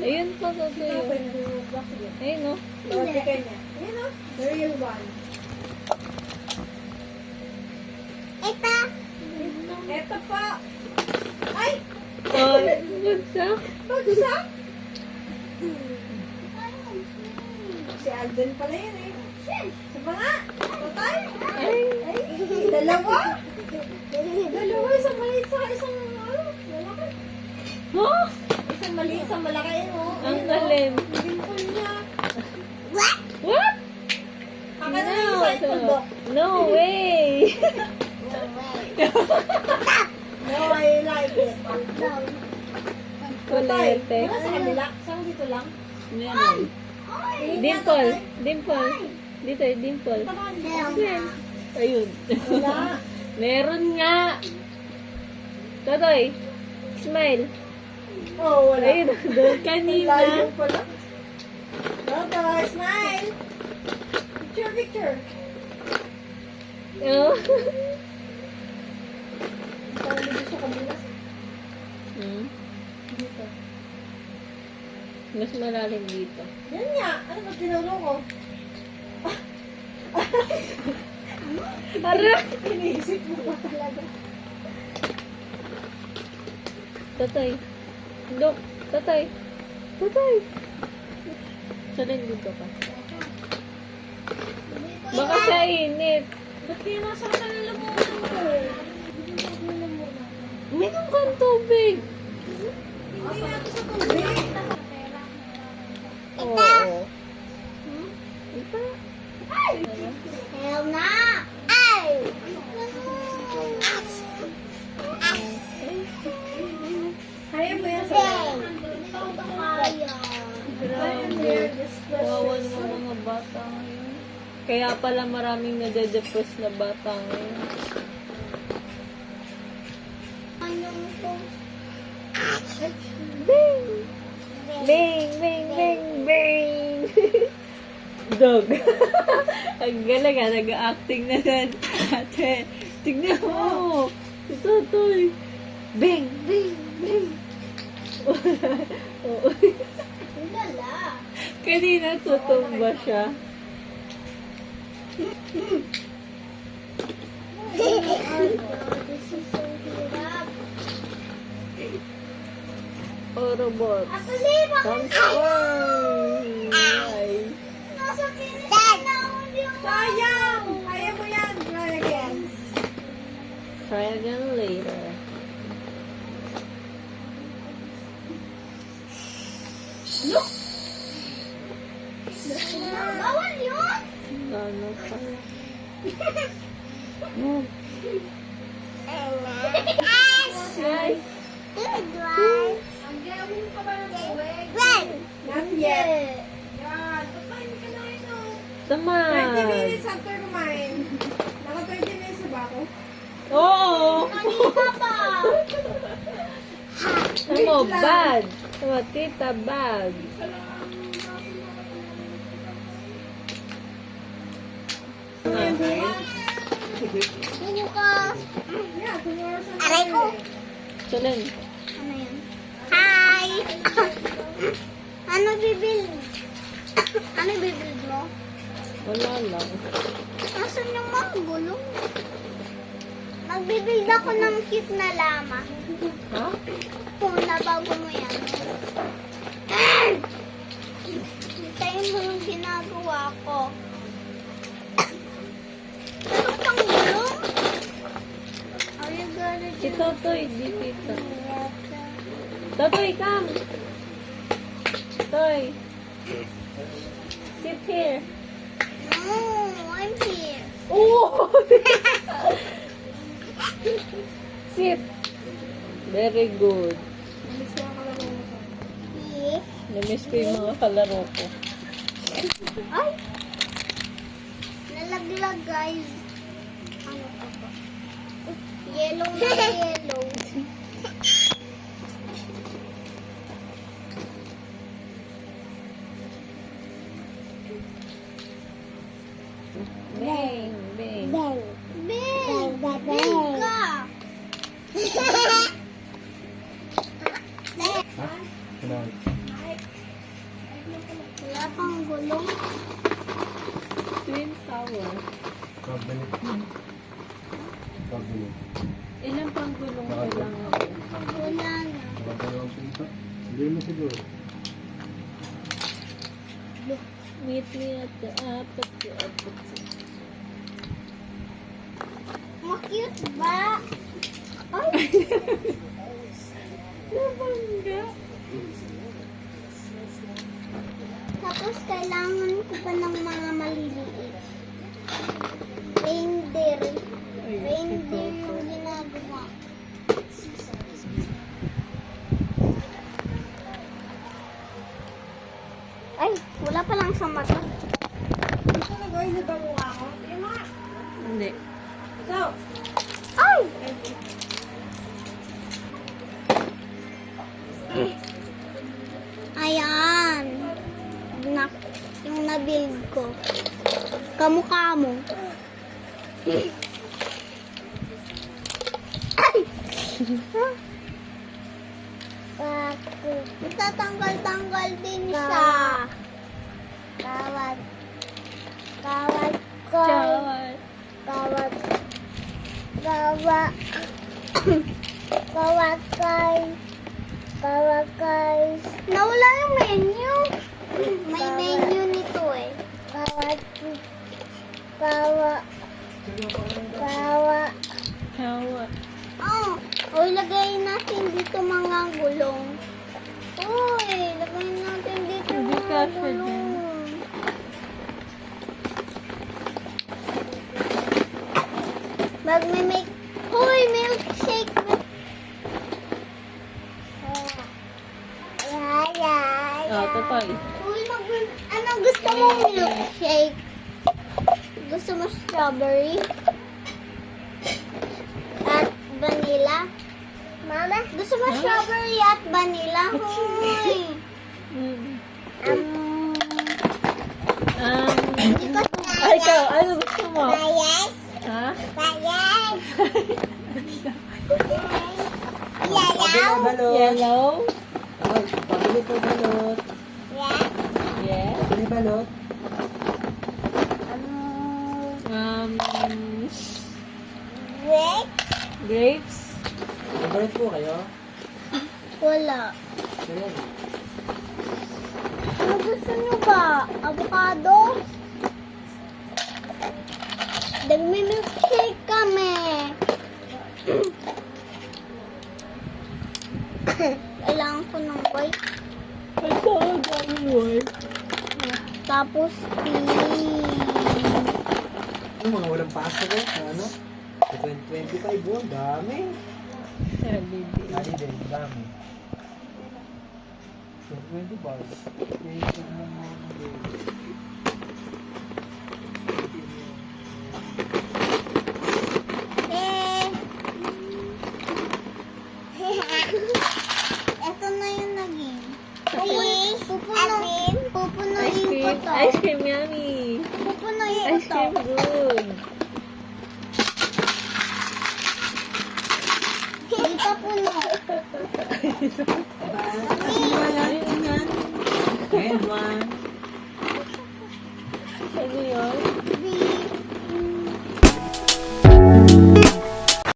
Ayun po, Totoy. Ayun, no? Ayun, no? The real one. Ito po. Ay! Oh, bagsak. Bagsak! Si Alden pala yun eh. Saba nga! Patay! Ay. Ay! Dalawa! Dalawa, isang maliit sa isang malaki. Oh, Isang maliit, isang malaki yun oh. ang galing. Dimple niya. What? Akin na yung side tuldok. No way. No, I like it. Kulete. Ano sa kanila? Saan dito lang? Meron. Dimple. Dimple. Dito, dimple. Ayan. Ayun. Wala. Meron nga. Totoy, smile. Oh, wala. Ayun, doon kanina. Layo pala. Toto, smile. Picture, picture. Oh. Parang dito sa kabila. Hmm. Dito. Mas malalim dito. Yan nga. Ano ba tinuro ko? Ara! Iniisip mo pa talaga. Totoy. Look. Totoy. Totoy. Saan dito ka? Baka sa init. Ba't kaya nasa kalalamunan mo? Minum kang tubig. Hindi nga ito sa tubig. Oo. Ito. Hell na! Ay! Kaya mo yan sa Kaya. Kawawa naman mga bata ngayon. Kaya pala maraming nade-depress na bata ngayon. Anong to? Bing! Bing! Bing! Bing! Bing! Dog. Ang galing ah. Nag-acting na yan. Ate, tignan mo. Ito, ito. Bing! Bing! Bing! Oo. Dala. Kanina tutumba siya. This is so hirap. Orobots. Actually, bakit? Transform! Ay. Nasa finish na ako yung... sayang! Kaya mo yan. Try again. Try again later. Bawal yun! Ano pa? Ay. Ang gawin pa ba ng tubig? Red! Not yet. Yan. Pagkain ka na yun oh. 20 Tamad. minutes after kumain. Naka 20 minutes na ba ako? Oo. Kanina pa! Tamo, bad. Tamo, tita, bad. Bukas! Yeah, tomorrow sa Aray ko! Sulen. Ano yan? Hi! Ano bibil? Ano bibil mo? Wala lang. Nasaan yung mga gulong? Magbibuild ako ng cute na lama. Ha? Kung nabago mo yan. Hintayin mo yung ginagawa ko. Ano pang gulong? Are you gonna Si do Totoy, di kita. that? Totoy, come. Toy. Sit here. No, I'm here. Oh! Sit. Very good. Yes. Namiss ko yung mga kalaro ko. Ay! Nalaglag, guys. Ano pa ba? Yellow na yellow. Hindi mo siguro. Meet me at the apat. Makute ba? Ay, Nabangga. tapos kailangan ko pa ng mga maliliit. Reindeer. Reindeer yung ginagawa. Ay, wala pa lang sa mata. Ito nag-oil na ba mukha ko? Tingnan mo nga. Hindi. Ito. Ay! Ayan. Yung nabuild ko. Kamukha mo. Ay! Tatanggal-tanggal din siya. Kawat. Kawat ko. Chawat. Kawat. Kawat. Kawat kay. Kawat kay. Nawala yung menu. May menu nito eh. Kawat. Kawat. Kawat. Chawat. Oh, uy, lagay natin dito mga gulong. Uy, lagay natin dito Hindi mga kasya gulong. Magme-make. Uy, milkshake. Oh, totoy. Uy, ano gusto mo milkshake? Gusto mo strawberry? At vanilla? Mama? Gusto mo Huh? strawberry at vanilla? Uy! Hindi ko Ay, ikaw, ano gusto mo? Yes! Ha? Yes! Pabili balot. Yellow? Ay, pabili ko balot. Yeah? Yes. Pabili balot. Um, Red? grapes? May balot po kayo? Wala. Ayan. Ano gusto nyo ba? Avocado? Nagmi-milkshake kami. Kailangan ko ng white. Ito, dami white. Tapos pink. Yung mga walang pasok eh. Ano? 25 buwan. Dami. Sabi din. Dami din. Dami. 20 bars. Eh. Ito na yung naging. Pupunuin Ice ko cream. to. Ice cream yummy. Pupunuin ko Ice to. cream good. Hindi pa puno. And one. Ano yun?